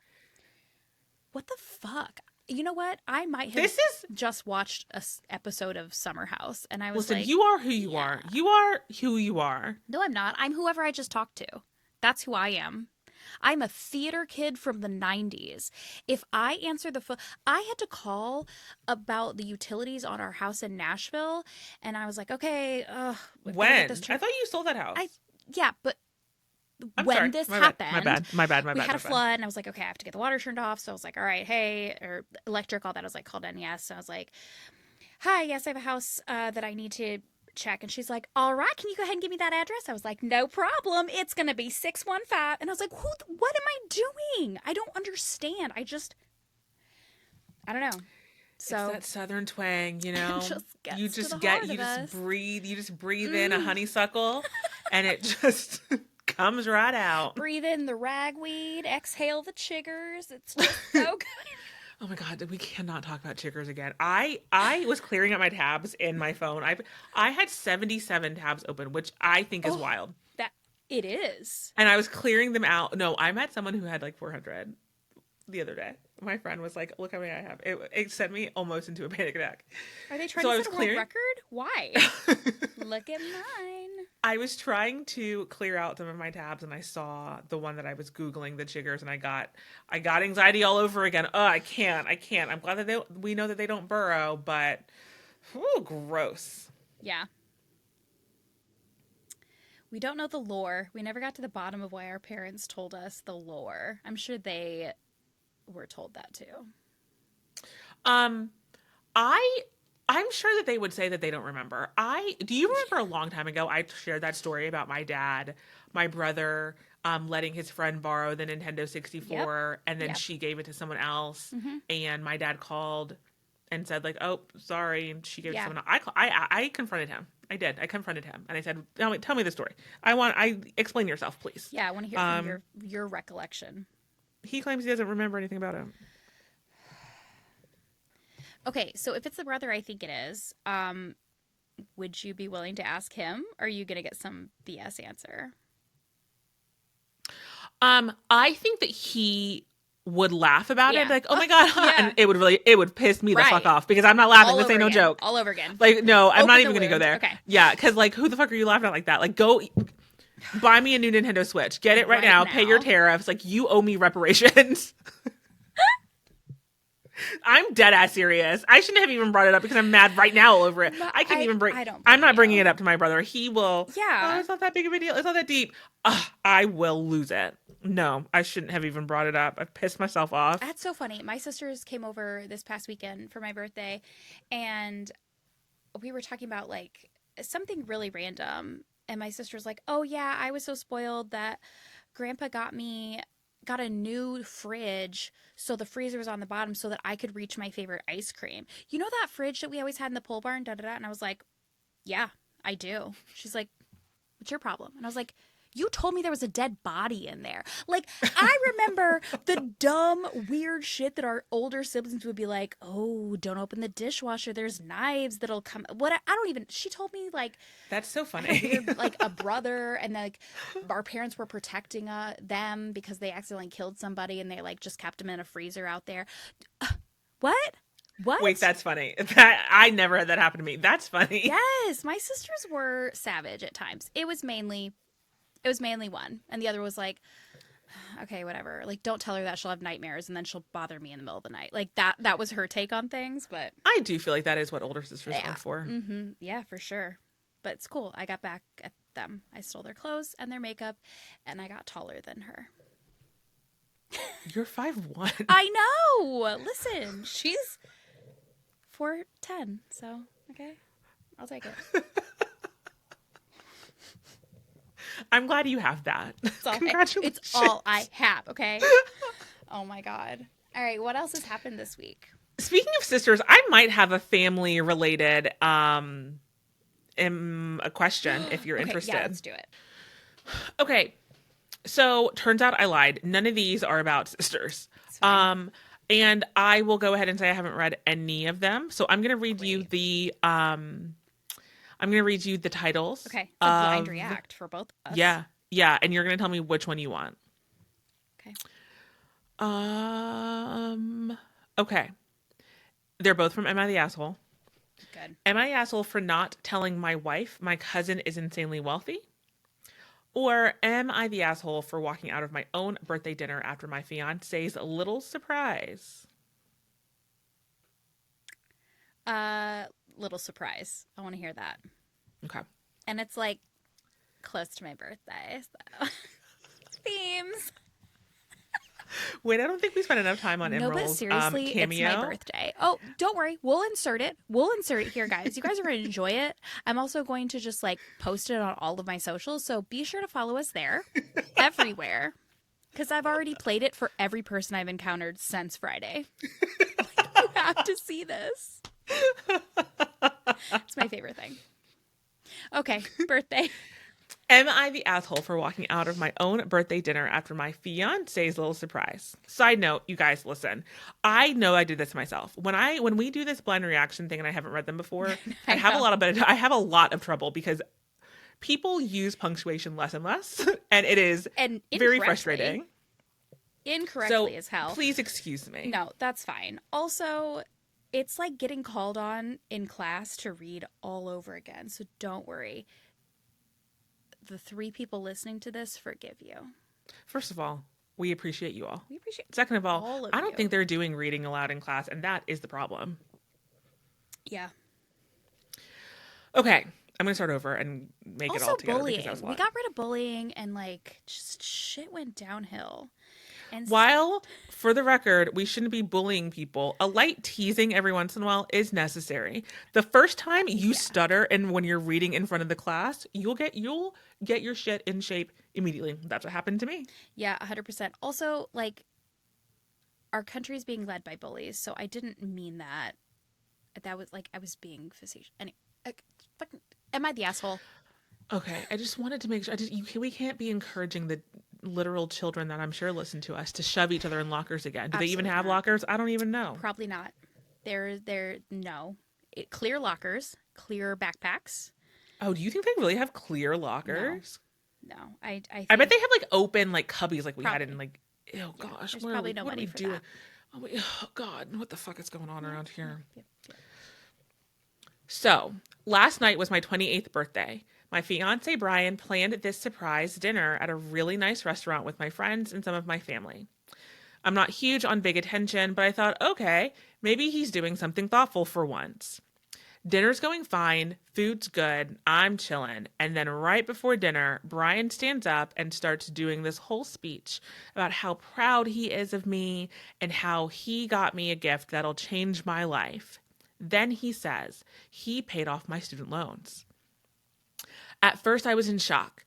What the fuck? You know what? I might have just watched a episode of Summer House, and I was Listen, like, you are who you are. You are who you are. no, I'm not. I'm whoever I just talked to. That's who I am. I'm a theater kid from the 90s. If I answer the phone, I had to call about the utilities on our house in Nashville, and I was like, okay, When? I thought you sold that house. Yeah, but I'm when sorry. this My happened, bad. My bad. we had a flood, and I was like, okay, I have to get the water turned off. So I was like, all right, hey, or electric, all that. I was like, called NES. So I was like, hi, yes, I have a house that I need to check. And she's like, all right, can you go ahead and give me that address? I was like, no problem. It's going to be 615. And I was like, what am I doing? I don't understand. I don't know. So it's that southern twang, you know. you just breathe in a honeysuckle and it just comes right out. Breathe in the ragweed, exhale the chiggers. It's just so good. Oh my God, we cannot talk about chiggers again. I was clearing out my tabs in my phone. I had 77 tabs open, which I think is wild. That it is. And I was clearing them out. No, I met someone who had like 400 the other day. My friend was like, look how many I have. It sent me almost into a panic attack. Are they trying to set a world record? Why? Look at mine. I was trying to clear out some of my tabs and I saw the one that I was Googling, the chiggers, and I got anxiety all over again. Oh, I can't. I'm glad that we know that they don't burrow, but gross. Yeah. We don't know the lore. We never got to the bottom of why our parents told us the lore. I'm sure they were told that too. I'm sure that they would say that they don't remember. Do you remember a long time ago I shared that story about my dad, my brother, letting his friend borrow the Nintendo 64 and then she gave it to someone else and my dad called and said like, oh, sorry, and she gave it to someone else. I confronted him. I did. I confronted him and I said, tell me the story. Explain yourself, please. Yeah, I want to hear from your recollection. He claims he doesn't remember anything about it. Okay, so if it's the brother I think it is, would you be willing to ask him? Or are you going to get some BS answer? I think that he would laugh about it, like, oh my God. And it would piss me the fuck off because I'm not laughing. This ain't no joke. All over again. Like, no, I'm not even going to go there. Okay. Yeah, because like, who the fuck are you laughing at like that? Like, go buy me a new Nintendo Switch. Get it right now. Pay your tariffs. Like, you owe me reparations. I'm dead ass serious. I shouldn't have even brought it up because I'm mad right now all over it. I can't even bring. I'm not bringing it up to my brother. He will. Yeah. Oh, it's not that big of a deal. It's not that deep. I will lose it. No, I shouldn't have even brought it up. I've pissed myself off. That's so funny. My sisters came over this past weekend for my birthday, and we were talking about like something really random. And my sister's like, "Oh yeah, I was so spoiled that Grandpa got me got a new fridge, so the freezer was on the bottom so that I could reach my favorite ice cream. You know that fridge that we always had in the pole barn, da da da? And I was like, yeah, I do. She's like, what's your problem? And I was like, you told me there was a dead body in there. Like, I remember the dumb, weird shit that our older siblings would be like, oh, don't open the dishwasher. There's knives that'll come. What? I don't even, she told me, like, That's so I had a funny. weird, like, a brother, and like, our parents were protecting them because they accidentally killed somebody and they, like, just kept them in a freezer out there. What? What? Wait, that's funny. That I never had that happen to me. That's funny. Yes, my sisters were savage at times. It was mainly one, and the other was like, okay, whatever. Like, don't tell her that she'll have nightmares, and then she'll bother me in the middle of the night. Like that was her take on things. But I do feel like that is what older sisters yeah, are for. yeah, for sure. But it's cool. I got back at them. I stole their clothes and their makeup, and I got taller than her. You're 5'1". I know. Listen, she's 4'10", so okay, I'll take it. I'm glad you have that. Congratulations. It's all I have, okay? Oh my God. All right, what else has happened this week? Speaking of sisters, I might have a family related a question if you're Okay, interested. yeah, let's do it. Okay. So turns out I lied. None of these are about sisters. It's fine. And I will go ahead and say I haven't read any of them. So I'm gonna read you the titles. Okay, it's a blind react for both of us. Yeah. Yeah. And you're gonna tell me which one you want. Okay. Okay. They're both from Am I the Asshole? Good. Am I the asshole for not telling my wife my cousin is insanely wealthy? Or am I the asshole for walking out of my own birthday dinner after my fiance's little surprise? Little surprise. I want to hear that. Okay. And it's like close to my birthday, so themes. Wait, I don't think we spent enough time on No, but Emerald's seriously, cameo. it's my birthday. Oh, don't worry. We'll insert it. We'll insert it here, guys. You guys are going to enjoy it. I'm also going to just like post it on all of my socials. So be sure to follow us there everywhere. Because I've already played it for every person I've encountered since Friday. You have to see this. It's my favorite thing. Okay, birthday. Am I the asshole for walking out of my own birthday dinner after my fiance's little surprise? Side note, you guys, listen. I know I did this myself. When we do this blind reaction thing and I haven't read them before, I have a lot of trouble because people use punctuation less and less, and it is very frustrating. Incorrectly as hell. Please excuse me. No, that's fine. Also, it's like getting called on in class to read all over again. So don't worry. The 3 people listening to this forgive you. First of all, we appreciate you all. We appreciate Second of all, all of I don't you. think they're doing reading aloud in class, and that is the problem. Yeah. Okay, I'm gonna start over and make it all Also together bullying. because that was a We lot. got rid of bullying and like just shit went downhill. And While, for the record, we shouldn't be bullying people, a light teasing every once in a while is necessary. The first time you stutter and when you're reading in front of the class, you'll get your shit in shape immediately. That's what happened to me. yeah, 100%. Also, like, our country is being led by bullies, so I didn't mean that. That was like I was being facetious. Anyway, am I the asshole? Okay, I just wanted to make sure. We can't be encouraging the literal children that I'm sure listen to us to shove each other in lockers again. Do they even Absolutely have not. lockers? I don't even know. Probably not. No. Clear lockers, clear backpacks. Oh, do you think they really have clear lockers? No, I I bet think- they have like open like cubbies like we had in Probably. like. Oh gosh, there's what are probably we, no what are money we for doing? that. Oh God, what the fuck is going on around here? Yep. So, last night was my 28th birthday. My fiance Brian planned this surprise dinner at a really nice restaurant with my friends and some of my family. I'm not huge on big attention, but I thought, okay, maybe he's doing something thoughtful for once. Dinner's going fine, food's good, I'm chilling, and then right before dinner, Brian stands up and starts doing this whole speech about how proud he is of me and how he got me a gift that'll change my life. Then he says he paid off my student loans. At first, I was in shock.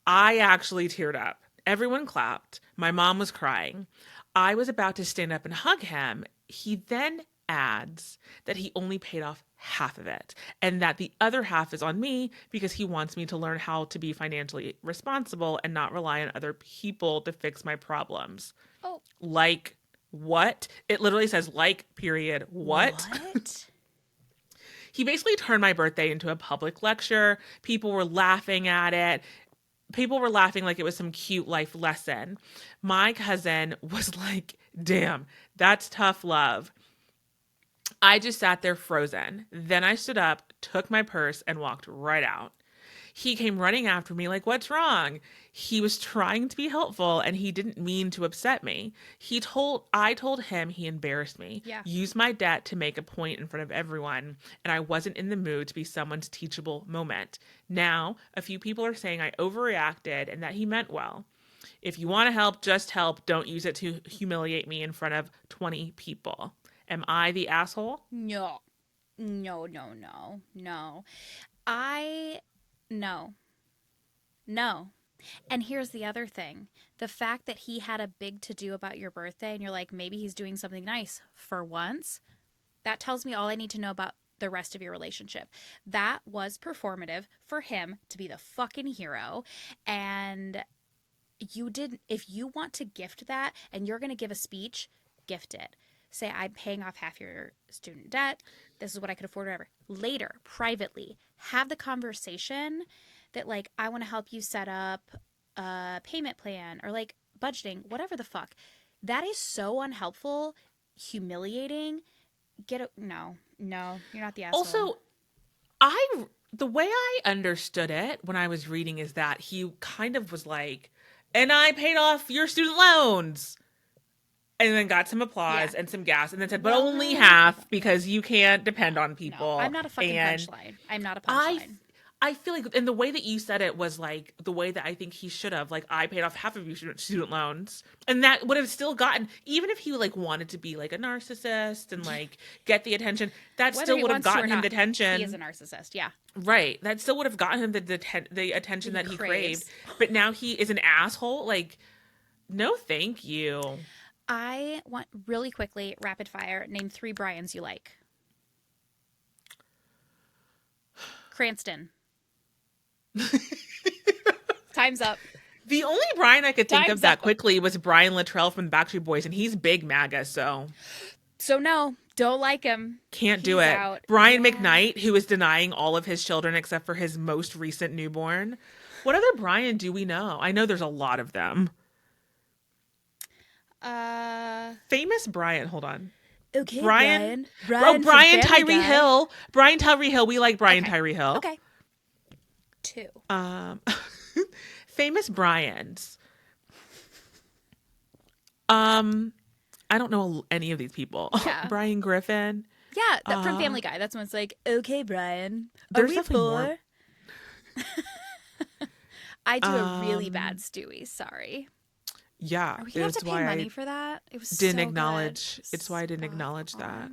I actually teared up. Everyone clapped. My mom was crying. I was about to stand up and hug him. He then adds that he only paid off half of it and that the other half is on me because he wants me to learn how to be financially responsible and not rely on other people to fix my problems. Oh. Like what? It literally says like period what? He basically turned my birthday into a public lecture. People were laughing at it. People were laughing like it was some cute life lesson. My cousin was like, damn, that's tough love. I just sat there frozen. Then I stood up, took my purse, and walked right out. He came running after me like, what's wrong? He was trying to be helpful and he didn't mean to upset me. I told him he embarrassed me, used my debt to make a point in front of everyone, and I wasn't in the mood to be someone's teachable moment. Now, a few people are saying I overreacted and that he meant well. If you want to help, just help. Don't use it to humiliate me in front of 20 people. Am I the asshole? No. No. No. And here's the other thing. The fact that he had a big to-do about your birthday and you're like, maybe he's doing something nice for once, that tells me all I need to know about the rest of your relationship. That was performative for him to be the fucking hero. And if you want to gift that and you're going to give a speech, gift it. Say, I'm paying off half your student debt. This is what I could afford, whatever. Later, privately, have the conversation that, like, I want to help you set up a payment plan or, like, budgeting, whatever the fuck. That is so unhelpful, humiliating. No, you're not the asshole. Also, the way I understood it when I was reading is that he kind of was like, and I paid off your student loans. And then got some applause and some gas and then said, but only half because you can't depend on people. No, I'm not a fucking punchline. I'm not a punchline. I feel like, and the way that you said it was like the way that I think he should have. Like, I paid off half of your student loans. And that would have still gotten, even if he like wanted to be like a narcissist and like get the attention, that still would have gotten him the attention. He is a narcissist, yeah. Right. That still would have gotten him the attention that he craved. But now he is an asshole. Like, no, thank you. I want, really quickly, rapid fire, name 3 Brians you like. Cranston. Time's up. The only Brian I could think of that quickly was Brian Luttrell from the Backstreet Boys, and he's big MAGA, so. So no, don't like him. Can't do it. Out. Brian McKnight, who is denying all of his children except for his most recent newborn. What other Brian do we know? I know there's a lot of them. Famous Brian. Hold on. Okay, Brian Tyree Hill. Brian Tyree Hill. We like Brian Tyree Hill. Okay. 2. Famous Brians. I don't know any of these people. Yeah. Brian Griffin. Yeah, from Family Guy. That's when it's like, okay, Brian. There's definitely more. I do a really bad Stewie. Sorry. Yeah, are we gonna have to pay money for that? It was didn't so acknowledge. Good. It's why I didn't acknowledge that.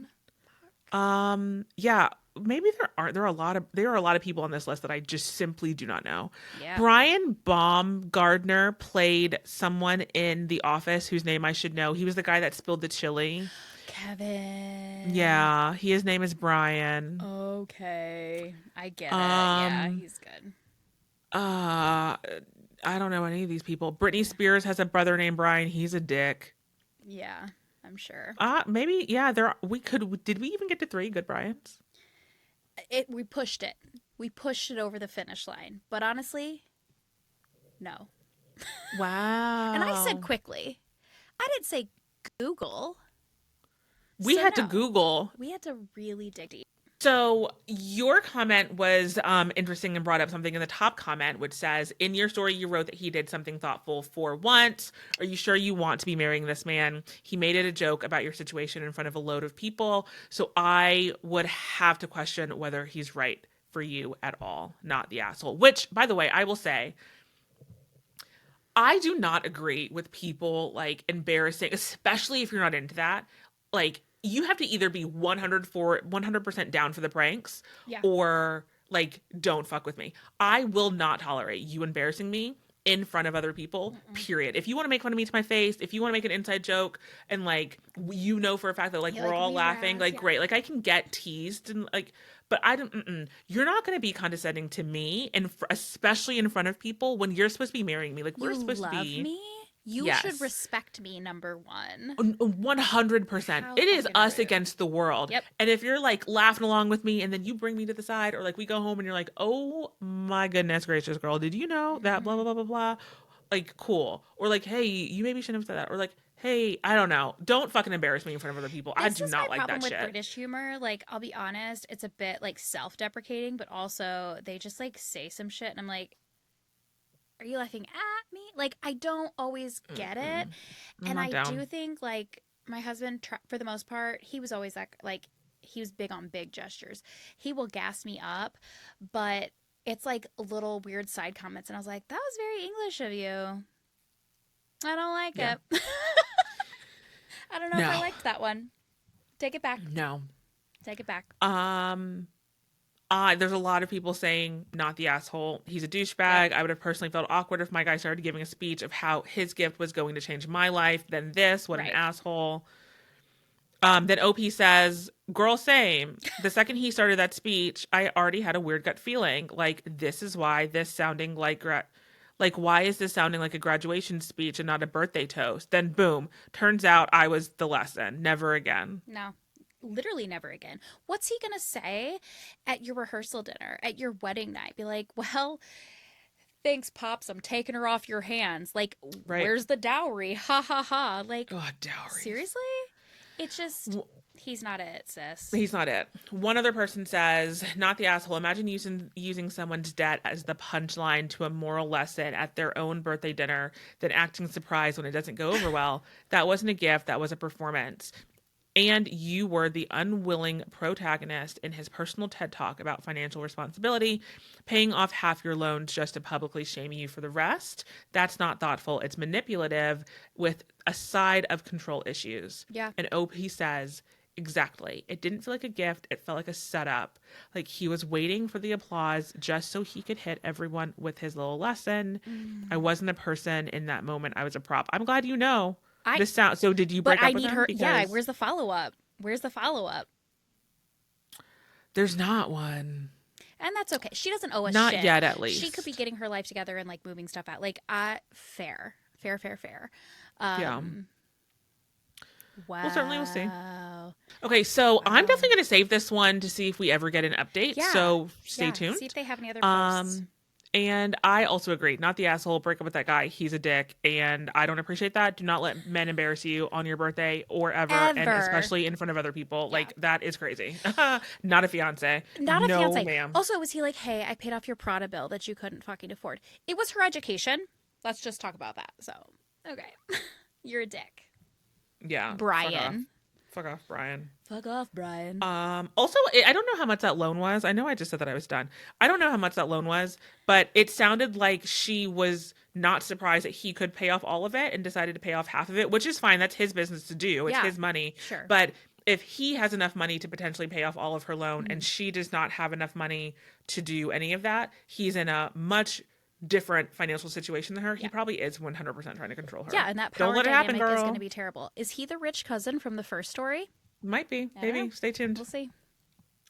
Yeah, maybe there are a lot of people on this list that I just simply do not know. Yeah. Brian Baumgardner played someone in The Office whose name I should know. He was the guy that spilled the chili. Kevin. Yeah, his name is Brian. Okay, I get it. Yeah, he's good. I don't know any of these people. Britney Spears has a brother named Brian. He's a dick. Yeah, I'm sure. Maybe. Yeah, did we even get to 3 good Brians? We pushed it. We pushed it over the finish line. But honestly, no. Wow. And I said quickly. I didn't say Google. We had to Google. We had to really dig deep. So your comment was interesting and brought up something in the top comment, which says, in your story, you wrote that he did something thoughtful for once. Are you sure you want to be marrying this man? He made it a joke about your situation in front of a load of people. So I would have to question whether he's right for you at all, not the asshole. Which, by the way, I will say, I do not agree with people like embarrassing, especially if you're not into that. Like, you have to either be 100% down for the pranks or like, don't fuck with me. I will not tolerate you embarrassing me in front of other people, period. If you want to make fun of me to my face, if you want to make an inside joke and like, you know, for a fact that like, we're all laughing, like, great. Like I can get teased and like, but I don't, you're not going to be condescending to me. And especially in front of people when you're supposed to be marrying me. Like we're supposed to be. Me? You should respect me, number one. 100%. It is us against the world. Yep. And if you're like laughing along with me and then you bring me to the side or like we go home and you're like, oh my goodness gracious, girl, did you know that blah, blah, blah, blah, blah. Like, cool. Or like, hey, you maybe shouldn't have said that. Or like, hey, I don't know. Don't fucking embarrass me in front of other people. I do not like that shit. This is my problem with British humor. Like, I'll be honest, it's a bit like self-deprecating, but also they just like say some shit and I'm like, are you laughing at me? Like, I don't always get it. And I do think, like, my husband, for the most part, he was always like, he was big on big gestures. He will gas me up, but it's like little weird side comments. And I was like, that was very English of you. I don't like it. I don't know if I liked that one. Take it back. No. Take it back. There's a lot of people saying not the asshole. He's a douchebag. I would have personally felt awkward if my guy started giving a speech of how his gift was going to change my life. Then this, what an asshole. Then OP says, girl, same. The second he started that speech, I already had a weird gut feeling. Like, this is why this sounding like, why is this sounding like a graduation speech and not a birthday toast? Then boom, turns out I was the lesson. Never again. No. Literally never again. What's he gonna say at your rehearsal dinner, at your wedding night? Be like, well, thanks, Pops, I'm taking her off your hands. Like, where's the dowry? Ha ha ha. Like, dowry. Seriously? It's just, he's not it, sis. He's not it. One other person says, not the asshole. Imagine using someone's debt as the punchline to a moral lesson at their own birthday dinner, then acting surprised when it doesn't go over well. That wasn't a gift. That was a performance. And you were the unwilling protagonist in his personal TED Talk about financial responsibility, paying off half your loans just to publicly shame you for the rest. That's not thoughtful. It's manipulative with a side of control issues. Yeah. And OP says, exactly. It didn't feel like a gift. It felt like a setup. Like he was waiting for the applause just so he could hit everyone with his little lesson. I wasn't a person in that moment. I was a prop. I'm glad you know. So did you break up with her? Yeah, where's the follow-up? There's not one. And that's okay. She doesn't owe us not shit. Not yet, at least. She could be getting her life together and like moving stuff out. Like, fair. Yeah. Wow. Well, certainly we'll see. Okay, so I'm definitely going to save this one to see if we ever get an update. Yeah. So stay tuned. See if they have any other posts. And I also agree. Not the asshole. Break up with that guy. He's a dick. And I don't appreciate that. Do not let men embarrass you on your birthday or ever. And especially in front of other people. Yeah. Like, that is crazy. Not a fiance. Not a fiance. Ma'am. Also, was he like, hey, I paid off your Prada bill that you couldn't fucking afford? It was her education. Let's just talk about that. So, okay. You're a dick. Yeah. Brian. Fuck off, Brian. Fuck off, Brian. Also, I don't know how much that loan was. I know I just said that I was done. I don't know how much that loan was, but it sounded like she was not surprised that he could pay off all of it and decided to pay off half of it, which is fine. That's his business to do. It's his money. Sure. But if he has enough money to potentially pay off all of her loan and she does not have enough money to do any of that, he's in a much different financial situation than her. He probably is 100% trying to control her. Yeah, and that power dynamic is going to be terrible. Is he the rich cousin from the first story? Might be. Maybe. Stay tuned. We'll see.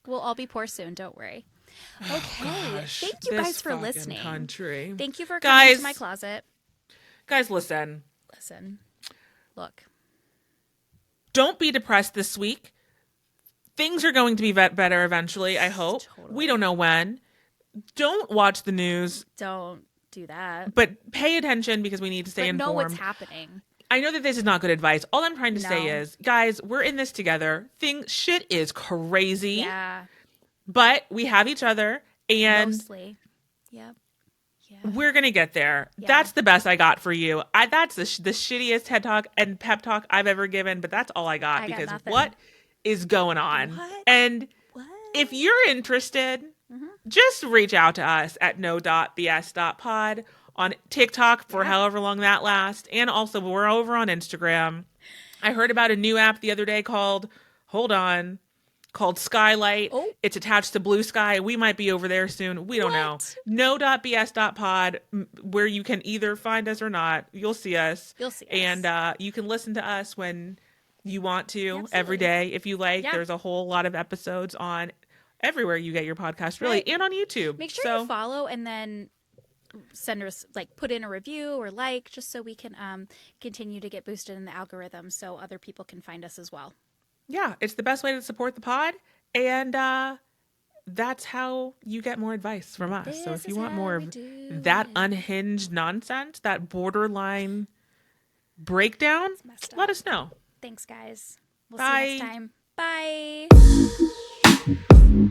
We'll all be poor soon. Don't worry. Okay. Gosh, thank you guys for listening. Country. Thank you for coming to my closet. Guys, listen. Look. Don't be depressed this week. Things are going to be better eventually, I hope. Totally. We don't know when. Don't watch the news. Don't do that. But pay attention because we need to stay informed. Know what's happening. I know that this is not good advice. All I'm trying to say is, guys, we're in this together. Shit is crazy. Yeah. But we have each other and mostly. Yep. Yeah. We're going to get there. Yeah. That's the best I got for you. That's the shittiest TED Talk and pep talk I've ever given, but that's all I got because what is going on? What? And if you're interested, just reach out to us at no.bs.pod on TikTok for however long that lasts. And also, we're over on Instagram. I heard about a new app the other day called, hold on, called Skylight. Oh. It's attached to Blue Sky. We might be over there soon. We don't know. What? No.bs.pod, where you can either find us or not. You'll see us. You'll see us. And you can listen to us when you want to, Absolutely. every day if you like. Yeah. There's a whole lot of episodes on everywhere you get your podcast, really, Right. and on YouTube. Make sure you follow and then send us, like, put in a review or like, just so we can continue to get boosted in the algorithm so other people can find us as well. Yeah, it's the best way to support the pod, and that's how you get more advice from us. So if you want more of that unhinged nonsense, that borderline breakdown, let us know. Thanks, guys. We'll Bye. see you next time. Bye.